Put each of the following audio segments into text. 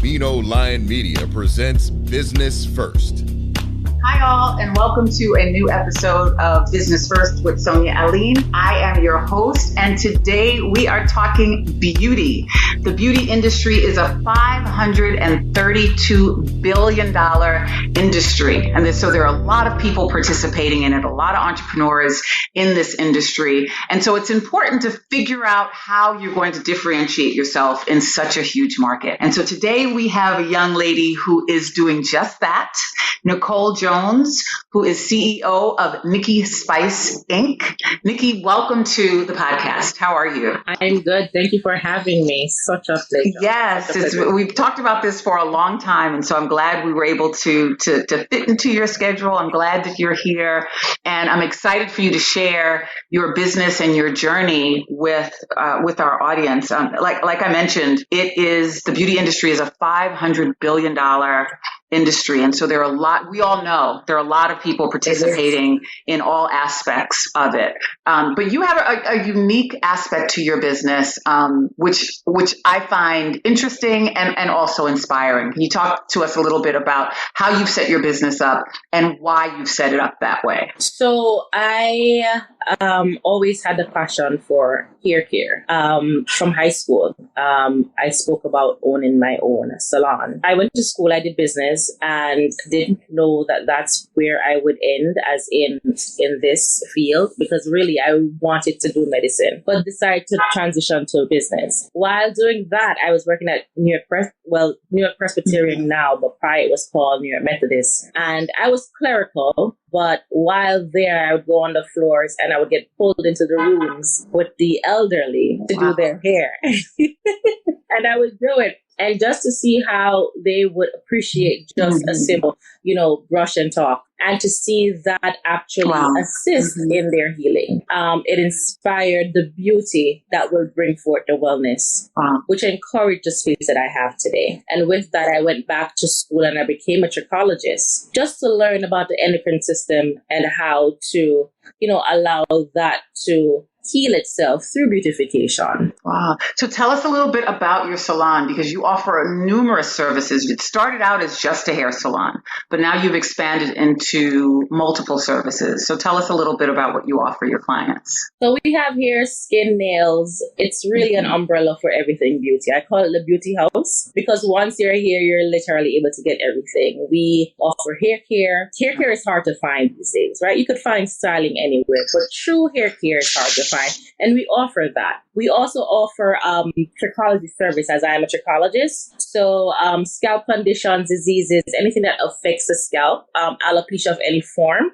Vino Lion Media presents Business First. Hi, all, and welcome to a new episode of Business First with Sonia Aline. I am your host, and today we are talking beauty. The beauty industry is a $532 billion industry, and so there are a lot of people participating in it, a lot of entrepreneurs in this industry, and so it's important to figure out how you're going to differentiate yourself in such a huge market. And so today we have a young lady who is doing just that, Nicole Jones, who is CEO of Nicky Spice Inc. Nicky, welcome to the podcast. How are you? I'm good. Thank you for having me. Such a pleasure. Yes, we've talked about this for a long time, and so I'm glad we were able to fit into your schedule. I'm glad that you're here, and I'm excited for you to share your business and your journey with our audience. Like I mentioned, the beauty industry is a $500 billion industry. And so we all know there are a lot of people participating in all aspects of it. But you have a unique aspect to your business, which I find interesting and also inspiring. Can you talk to us a little bit about how you've set your business up and why you've set it up that way? So I always had a passion for hair care. From high school, I spoke about owning my own salon. I went to school, I did business, and didn't know that that's where I would end as in this field, because really I wanted to do medicine, but decided to transition to business. While doing that, I was working at New York Presbyterian now, but prior it was called New York Methodist, and I was clerical. But while there, I would go on the floors and I would get pulled into the rooms with the elderly to do their hair. And I would do it. And just to see how they would appreciate just a simple, brush and talk, and to see that actually assist in their healing. It inspired the beauty that will bring forth the wellness, which encouraged the space that I have today. And with that, I went back to school and I became a trichologist just to learn about the endocrine system and how to, allow that to heal itself through beautification. Wow. So tell us a little bit about your salon, because you offer numerous services. It started out as just a hair salon, but now you've expanded into multiple services. So tell us a little bit about what you offer your clients. So we have hair, skin, nails. It's really an umbrella for everything beauty. I call it the beauty house, because once you're here, you're literally able to get everything. We offer hair care. Hair care is hard to find these days, right? You could find styling anywhere, but true hair care is hard to find. And we offer that. We also offer trichology service, as I am a trichologist. So scalp conditions, diseases, anything that affects the scalp, alopecia of any form,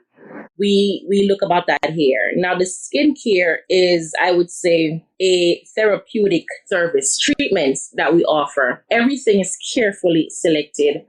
we look about that here. Now, the skincare is, I would say, a therapeutic service, treatments that we offer. Everything is carefully selected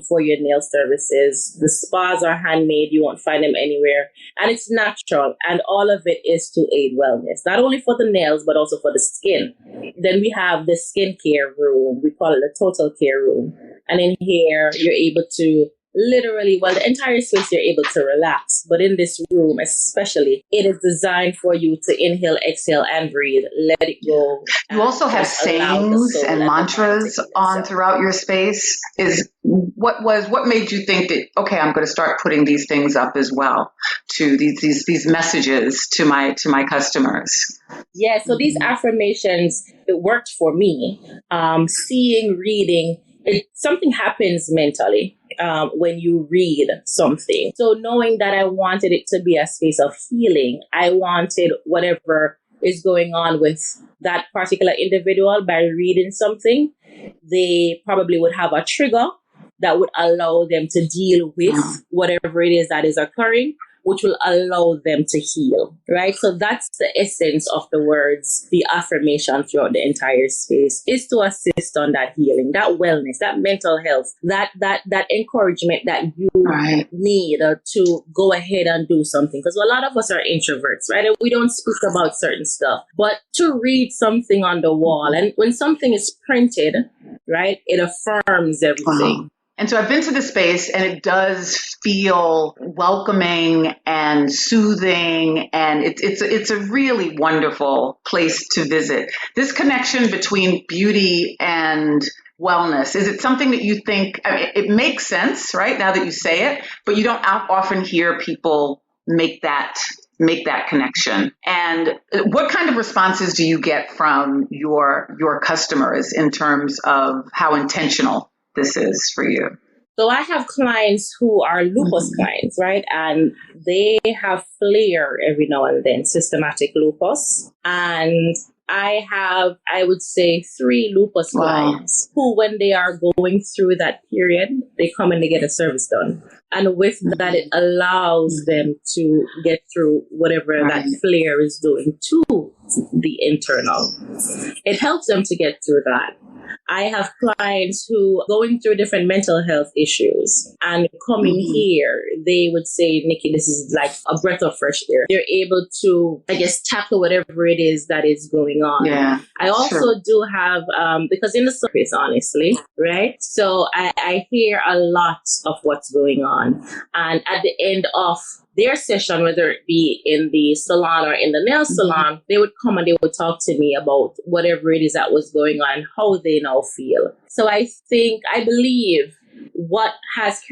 for your nail services. The spas are handmade. You won't find them anywhere. And it's natural. And all of it is to aid wellness, not only for the nails, but also for the skin. Then we have the skincare room. We call it the total care room. And in here, you're able to the entire space you're able to relax. But in this room especially, it is designed for you to inhale, exhale, and breathe. Let it go. You also have sayings and mantras on throughout your space. What made you think that, okay, I'm going to start putting these things up as well, to these messages to my customers? Yeah, so these affirmations, it worked for me. Seeing, reading, something happens mentally when you read something. So knowing that I wanted it to be a space of healing, I wanted whatever is going on with that particular individual, by reading something, they probably would have a trigger that would allow them to deal with whatever it is that is occurring, which will allow them to heal, right? So that's the essence of the words, the affirmation throughout the entire space, is to assist on that healing, that wellness, that mental health, that encouragement that you need to go ahead and do something. Because a lot of us are introverts, right? And we don't speak about certain stuff. But to read something on the wall, and when something is printed, right, it affirms everything. And so I've been to the space, and it does feel welcoming and soothing, and it's a really wonderful place to visit. This connection between beauty and wellness? Is it something that you think, I mean, it makes sense, right? Now that you say it, but you don't often hear people make that connection. And what kind of responses do you get from your customers in terms of how intentional this is for you? So I have clients who are lupus clients, right? And they have flare every now and then, systematic lupus. And I have, I would say, 3 lupus clients who, when they are going through that period, they come and they get a service done. And with that, it allows them to get through whatever that flare is doing to the internal. It helps them to get through that. I have clients who are going through different mental health issues and coming here, they would say, Nikki, this is like a breath of fresh air. They're able to, I guess, tackle whatever it is that is going on. Yeah, I also do have, because in the service, honestly, right? So I hear a lot of what's going on. And at the end of their session, whether it be in the salon or in the nail salon, they would come and they would talk to me about whatever it is that was going on, how they now feel. So I believe what has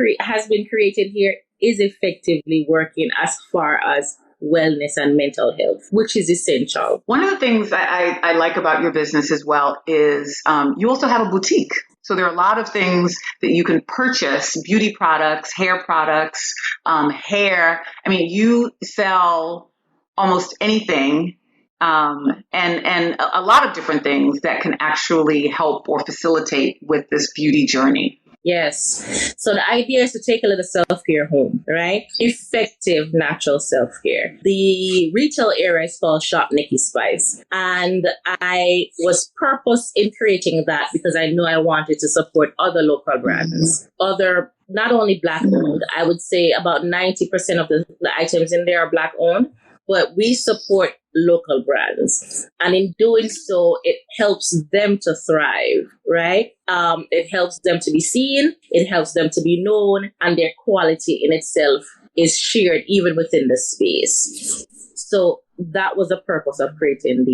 been created here is effectively working as far as wellness and mental health, which is essential. One of the things I like about your business as well is you also have a boutique. So there are a lot of things that you can purchase, beauty products, hair products, hair. I mean, you sell almost anything and a lot of different things that can actually help or facilitate with this beauty journey. Yes. So the idea is to take a little self-care home, right? Effective, natural self-care. The retail area is called Shop Nicky Spice. And I was purpose in creating that because I knew I wanted to support other local brands, other, not only Black owned. I would say about 90% of the items in there are Black owned, but we support local brands. And in doing so, it helps them to thrive, right? It helps them to be seen, it helps them to be known, and their quality in itself is shared even within the space. So that was the purpose of creating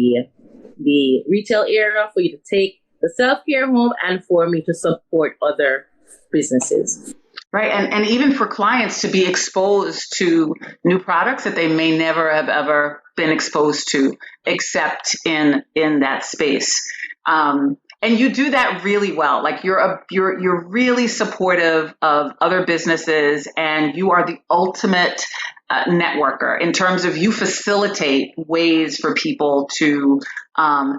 the retail area, for you to take the self-care home and for me to support other businesses. Right. And even for clients to be exposed to new products that they may never have ever been exposed to, except in that space. And you do that really well. Like you're really supportive of other businesses, and you are the ultimate networker in terms of you facilitate ways for people to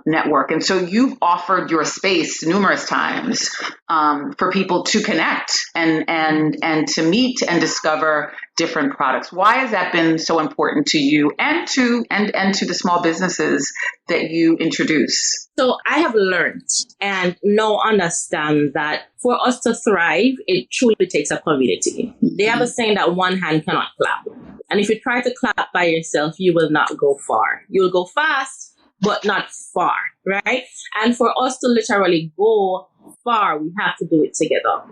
network. And so you've offered your space numerous times for people to connect and to meet and discover different products. Why has that been so important to you and to the small businesses that you introduce? So I have learned and now understand that for us to thrive, it truly takes a community. They have a saying that one hand cannot clap. And if you try to clap by yourself, you will not go far. You will go fast, but not far, right? And for us to literally go far, we have to do it together.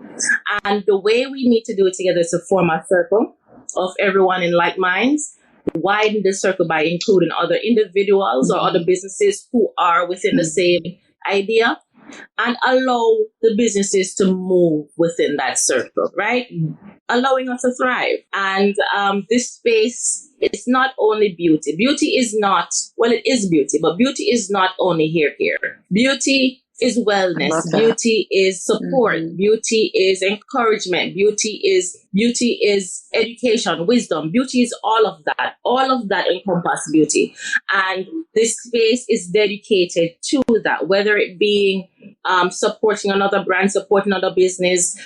And the way we need to do it together is to form a circle of everyone in like minds, widen the circle by including other individuals or other businesses who are within the same idea, and allow the businesses to move within that circle, right? Allowing us to thrive. And this space is not only beauty. Beauty is not, well, it is beauty, but beauty is not only hair care. Beauty is wellness. Beauty is support. Beauty is encouragement. Beauty is education, wisdom. Beauty is all of that. All of that encompasses beauty. And this space is dedicated to that, whether it being supporting another brand, supporting another business,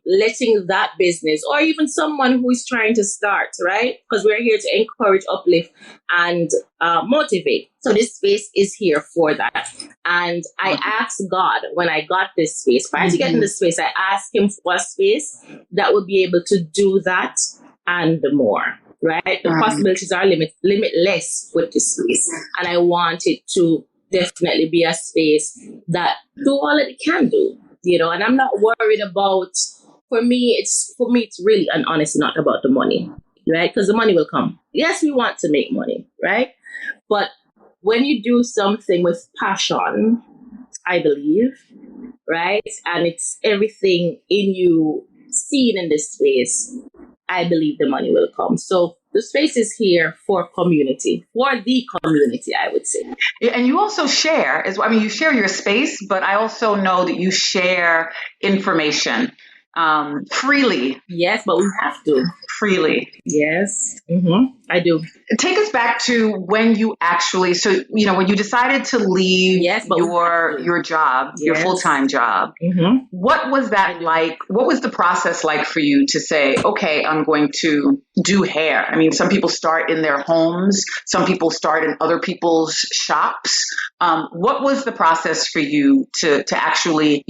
letting that business, or even someone who is trying to start, right? Because we're here to encourage, uplift, and motivate. So this space is here for that. And I asked God when I got this space, prior to getting this space, I asked him for a space that would be able to do that and more, right? The possibilities are limitless with this space. And I want it to definitely be a space that do all it can do, you know, and I'm not worried about, for me, it's really and honestly not about the money, right? Because the money will come. Yes, we want to make money, right? But when you do something with passion I believe, right? And it's everything in you seen in this space. I believe the money will come. So the space is here for the community, I would say. And you also share you share your space, but I also know that you share information freely. Yes, but we have to. Freely. Yes, I do. Take us back to when you actually, when you decided to leave your job, your full-time job, what was that like? What was the process like for you to say, okay, I'm going to do hair? I mean, some people start in their homes. Some people start in other people's shops. What was the process for you to actually,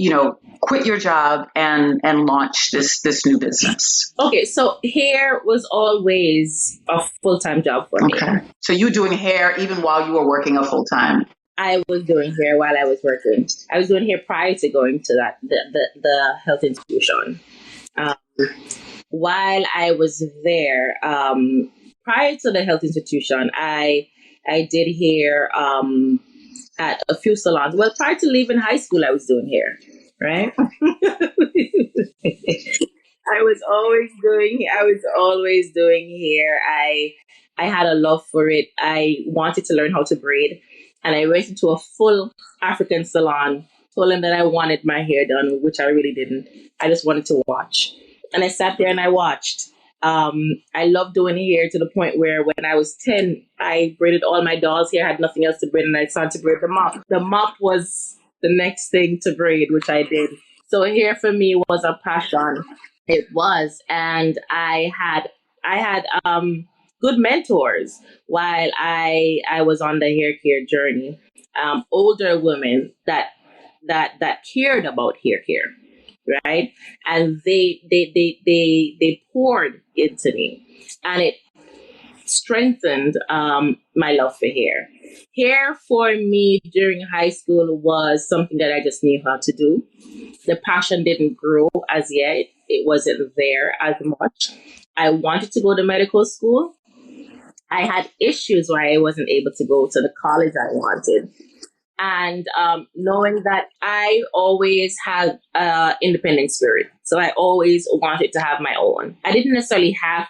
quit your job and launch this new business? Okay, so hair was always a full-time job for me. So you doing hair even while you were working a full-time? I was doing hair while I was working. I was doing hair prior to going to the health institution. While I was there, prior to the health institution, I did hair at a few salons. Well, prior to leaving high school, I was doing hair, right? I was always doing hair. I had a love for it. I wanted to learn how to braid, and I went into a full African salon, told them that I wanted my hair done, which I really didn't. I just wanted to watch. And I sat there and I watched. I loved doing hair to the point where when I was 10, I braided all my dolls' hair. I had nothing else to braid, and I started to braid the mop. The mop was the next thing to braid, which I did. So hair for me was a passion. It was. And I had good mentors while I was on the hair care journey. Older women that cared about hair care, right? And they poured into me, and it strengthened my love for hair. Hair for me during high school was something that I just knew how to do. The passion didn't grow as yet. It wasn't there as much. I wanted to go to medical school. I had issues where I wasn't able to go to the college I wanted. And knowing that I always had independent spirit. So I always wanted to have my own. I didn't necessarily had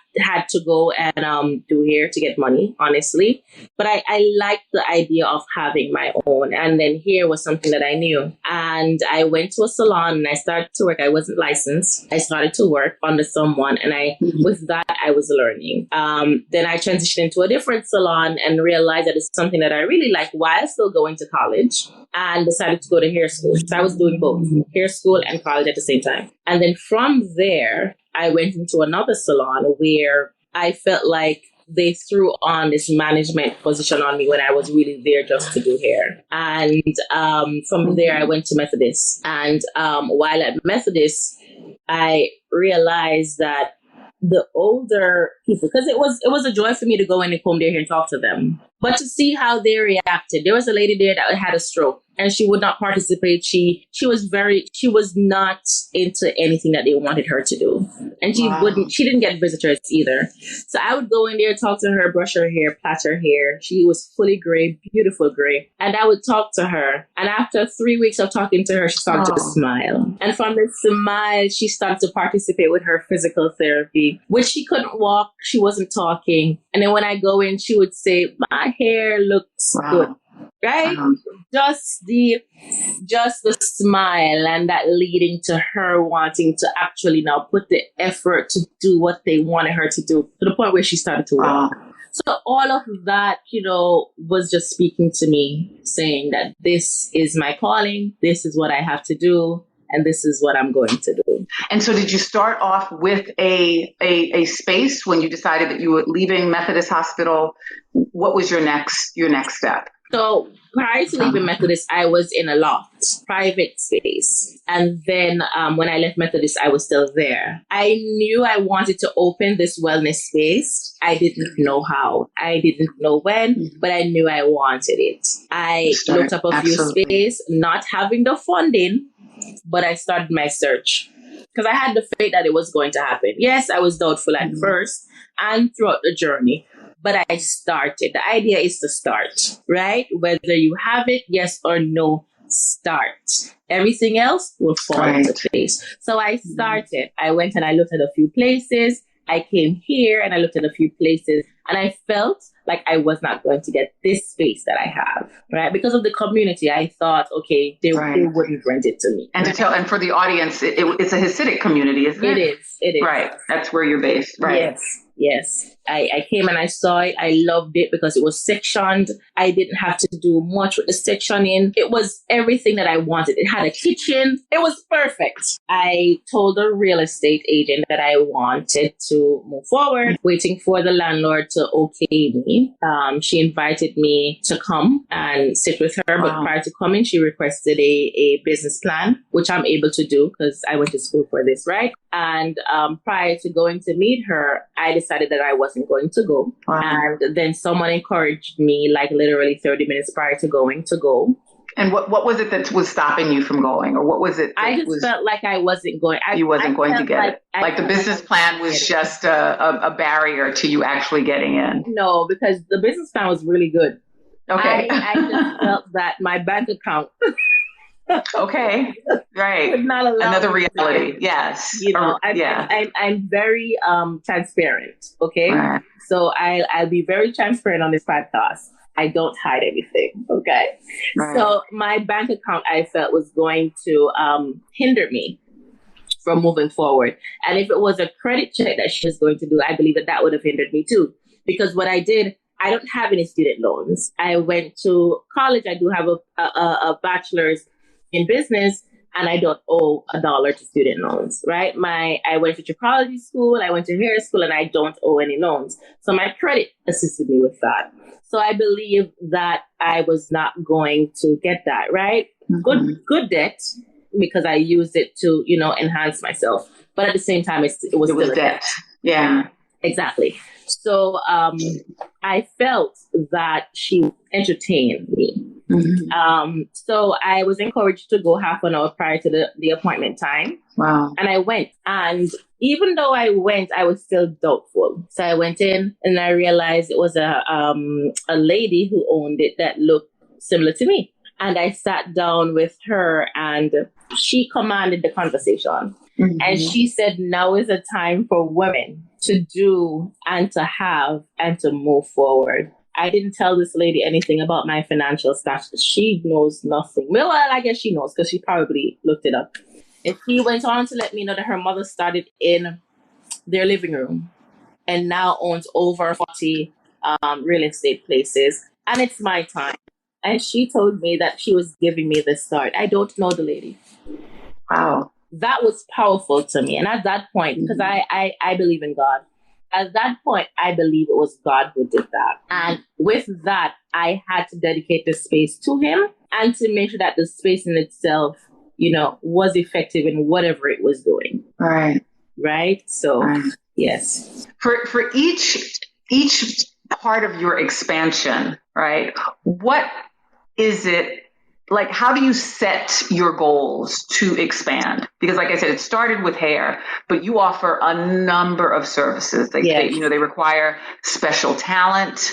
to go and do hair to get money, honestly. But I liked the idea of having my own. And then hair was something that I knew. And I went to a salon and I started to work. I wasn't licensed. I started to work under someone. And with that, I was learning. Then I transitioned into a different salon and realized that it's something that I really like while still going to college, and decided to go to hair school. So I was doing both hair school and college at the same time. And then from there, I went into another salon where I felt like they threw on this management position on me when I was really there just to do hair. And from there, I went to Methodist. And while at Methodist, I realized that the older people, because it was a joy for me to go in and comb their hair and talk to them, but to see how they reacted. There was a lady there that had a stroke and she would not participate. She was not into anything that they wanted her to do. And she didn't get visitors either. So I would go in there, talk to her, brush her hair, plait her hair. She was fully gray, beautiful gray. And I would talk to her. And after 3 weeks of talking to her, she started to smile. And from the smile, she started to participate with her physical therapy, which she couldn't walk. She wasn't talking. And then when I go in, she would say, my hair looks good. Right? Just the smile, and that leading to her wanting to actually now put the effort to do what they wanted her to do, to the point where she started to walk. So all of that, was just speaking to me, saying that this is my calling, this is what I have to do, and this is what I'm going to do. And so did you start off with a space when you decided that you were leaving Methodist Hospital? What was your next step? So prior to leaving Methodist, I was in a loft, private space. And then when I left Methodist, I was still there. I knew I wanted to open this wellness space. I didn't know how. I didn't know when, but I knew I wanted it. I looked up a few spaces, not having the funding, but I started my search because I had the faith that it was going to happen. Yes, I was doubtful at first and throughout the journey. But I started. The idea is to start, right? Whether you have it, yes or no, start. Everything else will fall into place. So I started. I went and I looked at a few places. I came here and I looked at a few places, and I felt like I was not going to get this space that I have, right? Because of the community, I thought, okay, they wouldn't rent it to me. And to tell, and for the audience, it's a Hasidic community, isn't it? It is. Right. That's where you're based. Right. Yes. I came and I saw it. I loved it because it was sectioned. I didn't have to do much with the sectioning. It was everything that I wanted. It had a kitchen. It was perfect. I told the real estate agent that I wanted to move forward, waiting for the landlord to okay me. She invited me to come and sit with her. But prior to coming, she requested a business plan, which I'm able to do because I went to school for this, right? And prior to going to meet her, I decided that I wasn't going to go. And then someone encouraged me, like literally 30 minutes prior to going, to go. And what was it that was stopping you from going? Or what was it? I just felt like I wasn't going. You wasn't going to get it. Like the business plan was just a barrier to you actually getting in. No, because the business plan was really good. Okay. I just felt that my bank account... Okay. Right. Another reality. Yes. You know, I'm very transparent. Okay. Right. So I'll be very transparent on this podcast. I don't hide anything. Okay. Right. So my bank account, I felt, was going to hinder me from moving forward. And if it was a credit check that she was going to do, I believe that would have hindered me too. Because what I did, I don't have any student loans. I went to college. I do have a bachelor's in business, and I don't owe $1 to student loans, right? I went to trichology school, I went to hair school, and I don't owe any loans. So my credit assisted me with that. So I believe that I was not going to get that, right? Mm-hmm. Good debt, because I used it to, enhance myself. But at the same time, it was still debt. Yeah. Exactly. So I felt that she entertained me. Mm-hmm. So I was encouraged to go half an hour prior to the appointment time. Wow. And I went. And even though I went, I was still doubtful. So I went in and I realized it was a lady who owned it that looked similar to me. And I sat down with her and she commanded the conversation. Mm-hmm. And she said, now is a time for women to do and to have and to move forward. I didn't tell this lady anything about my financial status. She knows nothing. Well, I guess she knows because she probably looked it up. And she went on to let me know that her mother started in their living room and now owns over 40 real estate places. And it's my time. And she told me that she was giving me the start. I don't know the lady. Wow. That was powerful to me. And at that point, because I believe in God, at that point, I believe it was God who did that. And with that, I had to dedicate the space to him and to make sure that the space in itself, was effective in whatever it was doing. Right. Right. So, yes. For each part of your expansion, right? What is it? Like, how do you set your goals to expand? Because like I said, it started with hair, but you offer a number of services. They require special talent,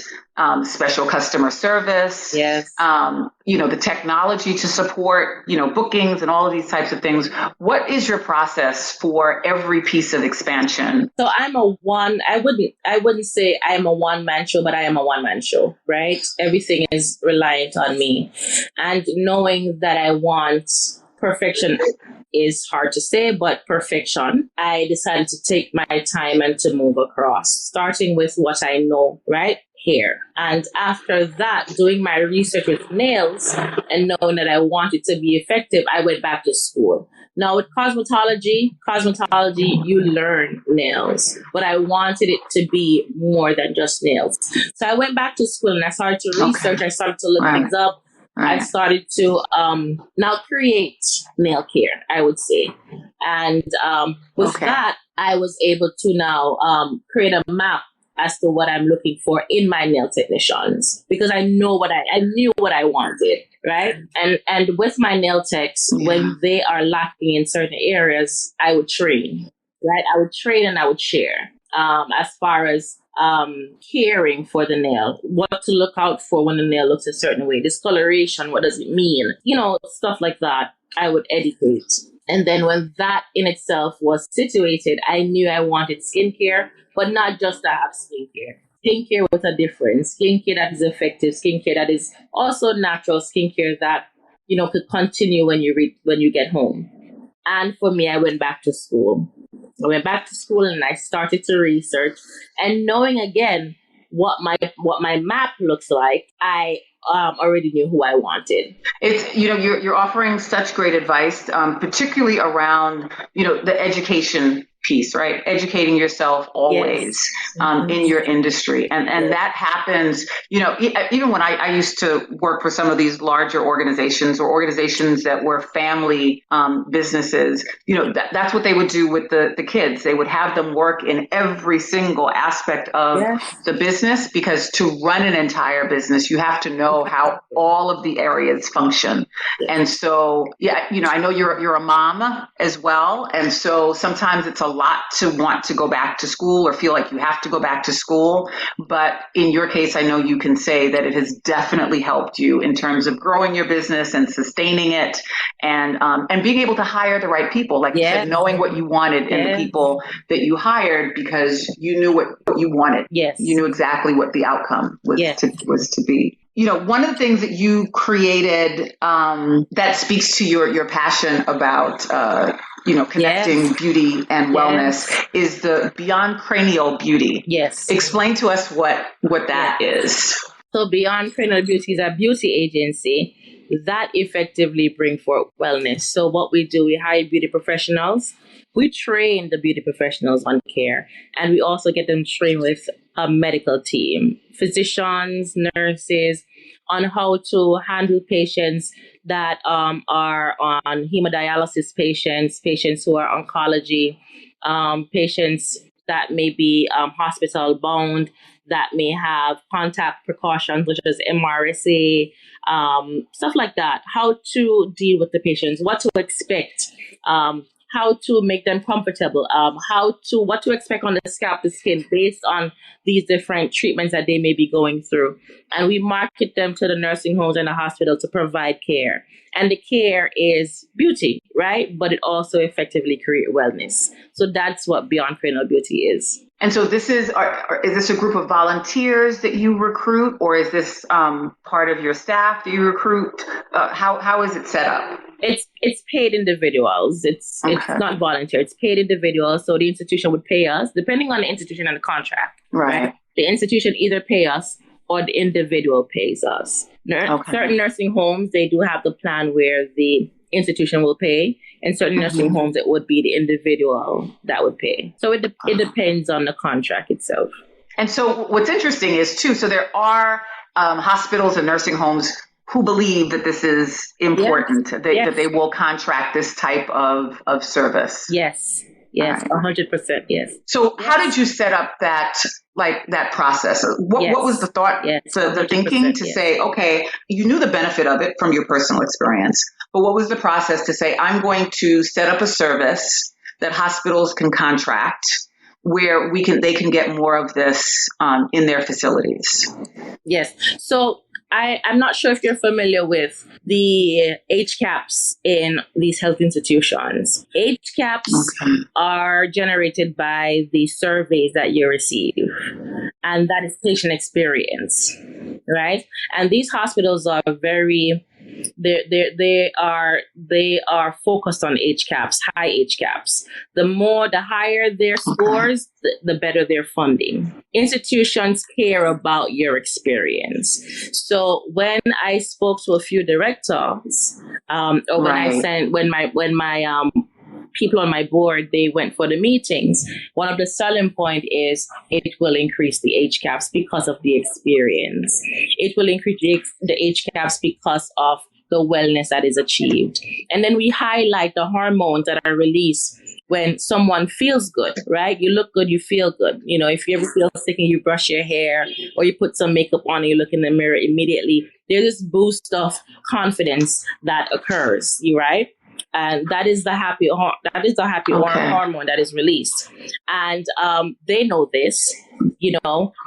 special customer service, yes. The technology to support, bookings and all of these types of things. What is your process for every piece of expansion? So I wouldn't say I'm a one-man show, but I am a one-man show, right? Everything is reliant on me. And knowing that I want perfection is hard to say, but perfection, I decided to take my time and to move across, starting with what I know, right? Hair. And after that, doing my research with nails and knowing that I wanted to be effective, I went back to school. Now with cosmetology, you learn nails, but I wanted it to be more than just nails. So I went back to school and I started to research. I started to look things up. I started to now create nail care, I would say. And with that, I was able to now create a map as to what I'm looking for in my nail technicians, because I knew what I wanted, right? And with my nail techs, when they are lacking in certain areas, I would train, right? I would train and I would share as far as caring for the nail, what to look out for when the nail looks a certain way, discoloration, what does it mean, stuff like that. I would educate. And then when that in itself was situated, I knew I wanted skincare, but not just to have skincare. Skincare with a difference, skincare that is effective, skincare that is also natural, skincare that, could continue when you get home. And for me, I went back to school. And I started to research, and knowing again what my map looks like, I already knew who I wanted. It's, you're offering such great advice, particularly around, the education piece, right? Educating yourself always, Yes. In your industry. And Yes. that happens, even when I used to work for some of these larger organizations or organizations that were family businesses, that's what they would do with the kids. They would have them work in every single aspect of the business, because to run an entire business, you have to know how all of the areas function. And so, I know you're a mom as well. And so sometimes it's a lot to want to go back to school or feel like you have to go back to school. But in your case, I know you can say that it has definitely helped you in terms of growing your business and sustaining it, and being able to hire the right people. Like you said, knowing what you wanted in the people that you hired, because you knew what you wanted. Yes. You knew exactly what the outcome was to be. One of the things that you created that speaks to your passion about connecting beauty and wellness is the Beyond Cranial Beauty. Yes. Explain to us what that is. So Beyond Cranial Beauty is a beauty agency that effectively bring forth wellness. So what we do, we hire beauty professionals. We train the beauty professionals on care, and we also get them trained with a medical team, physicians, nurses, on how to handle patients that are on hemodialysis patients who are oncology, patients that may be hospital bound, that may have contact precautions such as MRSA, stuff like that. How to deal with the patients, what to expect, how to make them comfortable, what to expect on the scalp, the skin, based on these different treatments that they may be going through. And we market them to the nursing homes and the hospital to provide care. And the care is beauty, right? But it also effectively creates wellness. So that's what Beyond Cranial Beauty is. And so this is this a group of volunteers that you recruit, or is this part of your staff that you recruit? How is it set up? It's paid individuals. It's not volunteer. It's paid individuals. So the institution would pay us, depending on the institution and the contract. Right. The institution either pay us or the individual pays us. Certain nursing homes, they do have the plan where the institution will pay. In certain nursing homes, it would be the individual that would pay. So it depends on the contract itself. And so what's interesting is too, so there are hospitals and nursing homes who believe that this is important, that they will contract this type of service. Yes. Yes, 100%. Yes. So how did you set up that process? What was the thought, the thinking to say, okay, you knew the benefit of it from your personal experience, but what was the process to say, I'm going to set up a service that hospitals can contract where they can get more of this in their facilities? Yes. So I'm not sure if you're familiar with the HCAPs in these health institutions. HCAPs are generated by the surveys that you receive, and that is patient experience, right? And these hospitals are they are focused on HCAPs, high HCAPs. The higher their scores, the better their funding. Institutions care about your experience. So when I spoke to a few directors, or when my people on my board, they went for the meetings, one of the selling point is it will increase the HCAPs because of the experience. It will increase the HCAPs because of the wellness that is achieved. And then we highlight the hormones that are released when someone feels good, right? You look good, you feel good. If you ever feel sick and you brush your hair or you put some makeup on and you look in the mirror immediately, there's this boost of confidence that occurs, right? And that is the hormone that is released. And they know this,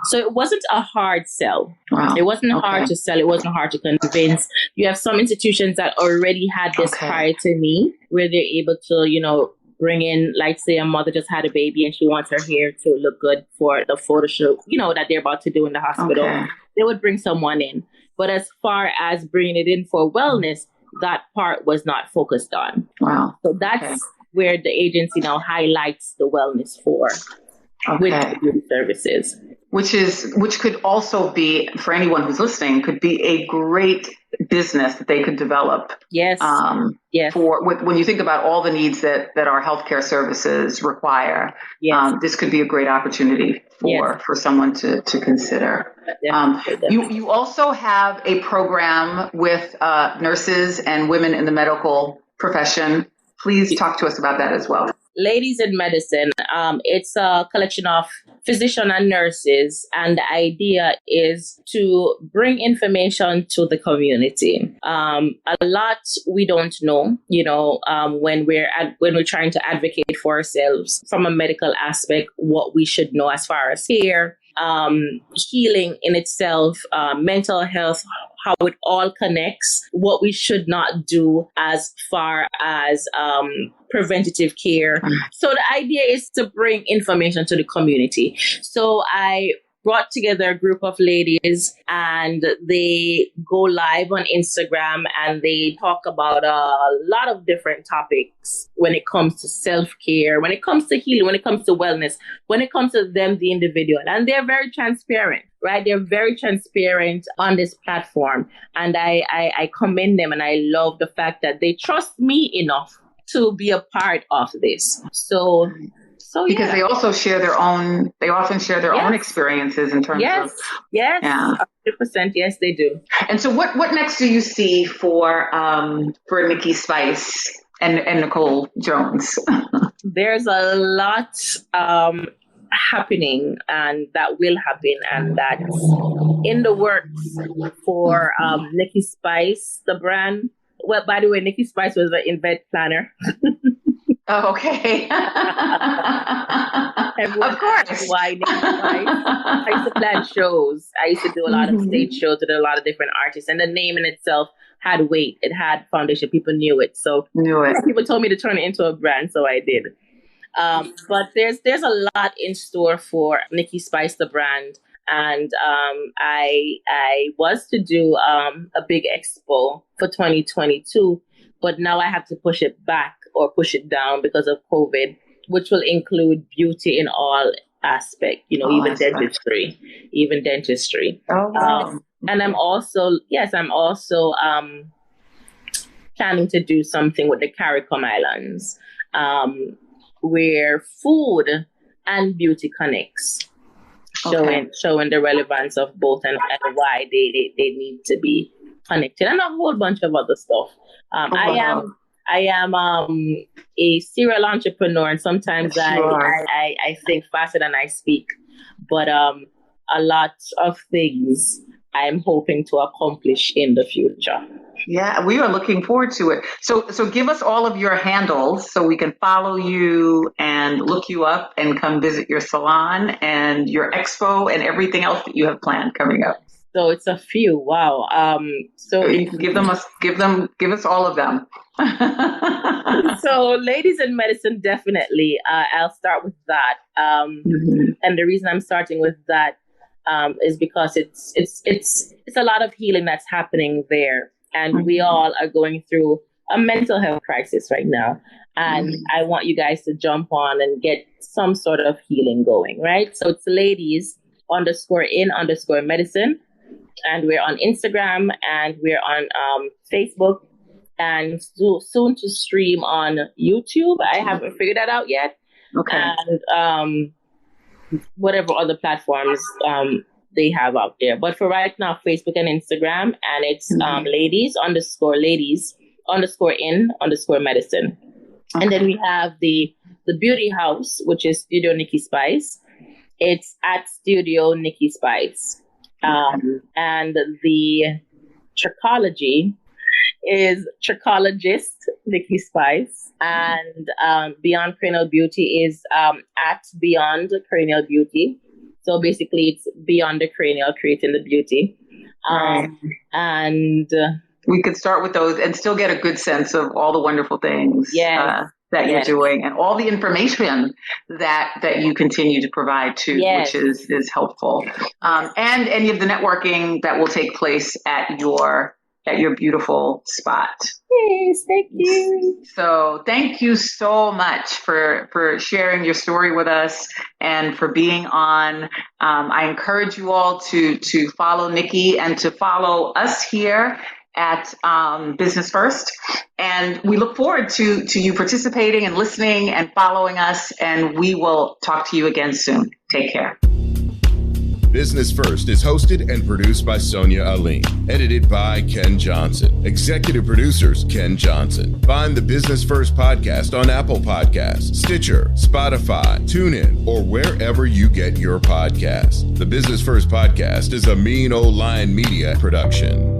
so it wasn't a hard sell. Wow. It wasn't hard to sell. It wasn't hard to convince. You have some institutions that already had this prior to me, where they're able to, bring in, like, say a mother just had a baby and she wants her hair to look good for the photo shoot, that they're about to do in the hospital. They would bring someone in. But as far as bringing it in for wellness, that part was not focused on. Wow. So that's where the agency now highlights the wellness for with beauty services. Which could also be, for anyone who's listening, could be a great business that they could develop. Yes. When you think about all the needs that our healthcare services require, this could be a great opportunity for someone to consider. You also have a program with nurses and women in the medical profession. Please talk to us about that as well. Ladies in Medicine, it's a collection of physicians and nurses, and the idea is to bring information to the community. A lot we don't know, when we're trying to advocate for ourselves from a medical aspect, what we should know as far as hair, healing in itself, mental health, how it all connects, what we should not do as far as preventative care. So the idea is to bring information to the community. So I brought together a group of ladies and they go live on Instagram and they talk about a lot of different topics when it comes to self-care, when it comes to healing, when it comes to wellness, when it comes to them, the individual. And they're very transparent, right? They're very transparent on this platform. And I commend them, and I love the fact that they trust me enough to be a part of this. So because they also share their own, they often share their own experiences in terms of. Yes, 100%. Yes, they do. And so what next do you see for Nicky Spice and Nicole Jones? There's a lot happening, and that will happen, and that's in the works for Nicky Spice, the brand. Well, by the way, Nicky Spice was an event planner. Oh, okay. Of course. Why Nicky Spice? I used to plan shows. I used to do a lot of stage shows with a lot of different artists, and the name in itself had weight. It had foundation. People knew it. So people told me to turn it into a brand, so I did. But there's a lot in store for Nicky Spice, the brand. And I was to do a big expo for 2022, but now I have to push it back or push it down because of COVID, which will include beauty in all aspects, even dentistry. Oh, wow. And I'm also planning to do something with the CARICOM Islands, where food and beauty connects. Showing the relevance of both and why they need to be connected, and a whole bunch of other stuff. I am a serial entrepreneur, and sometimes I think faster than I speak. But a lot of things I'm hoping to accomplish in the future. Yeah, we are looking forward to it. So give us all of your handles so we can follow you and look you up and come visit your salon and your expo and everything else that you have planned coming up. So it's a few. Wow. So you can give us all of them. So Ladies in Medicine, definitely. I'll start with that. And the reason I'm starting with that is because it's a lot of healing that's happening there. And we all are going through a mental health crisis right now. And I want you guys to jump on and get some sort of healing going, right? So it's ladies_in_medicine. And we're on Instagram and we're on Facebook and soon to stream on YouTube. I haven't figured that out yet. Okay. And whatever other platforms they have out there. But for right now, Facebook and Instagram, and it's ladies_in_medicine. Okay. And then we have the beauty house, which is Studio Nicky Spice. It's at Studio Nicky Spice. And the Trichology is trichologist Nicky Spice, and Beyond Cranial Beauty is at Beyond Cranial Beauty. So basically, it's beyond the cranial, creating the beauty. Right. And we could start with those and still get a good sense of all the wonderful things that you're doing and all the information that you continue to provide too, which is helpful. And any of the networking that will take place at your beautiful spot. Yes, thank you. So thank you so much for sharing your story with us and for being on. I encourage you all to follow Nicky and to follow us here at Business First. And we look forward to you participating and listening and following us. And we will talk to you again soon. Take care. Business First is hosted and produced by Sonia Aline. Edited by Ken Johnson. Executive producers, Ken Johnson. Find the Business First podcast on Apple Podcasts, Stitcher, Spotify, TuneIn, or wherever you get your podcasts. The Business First podcast is a Mean Old Lion Media production.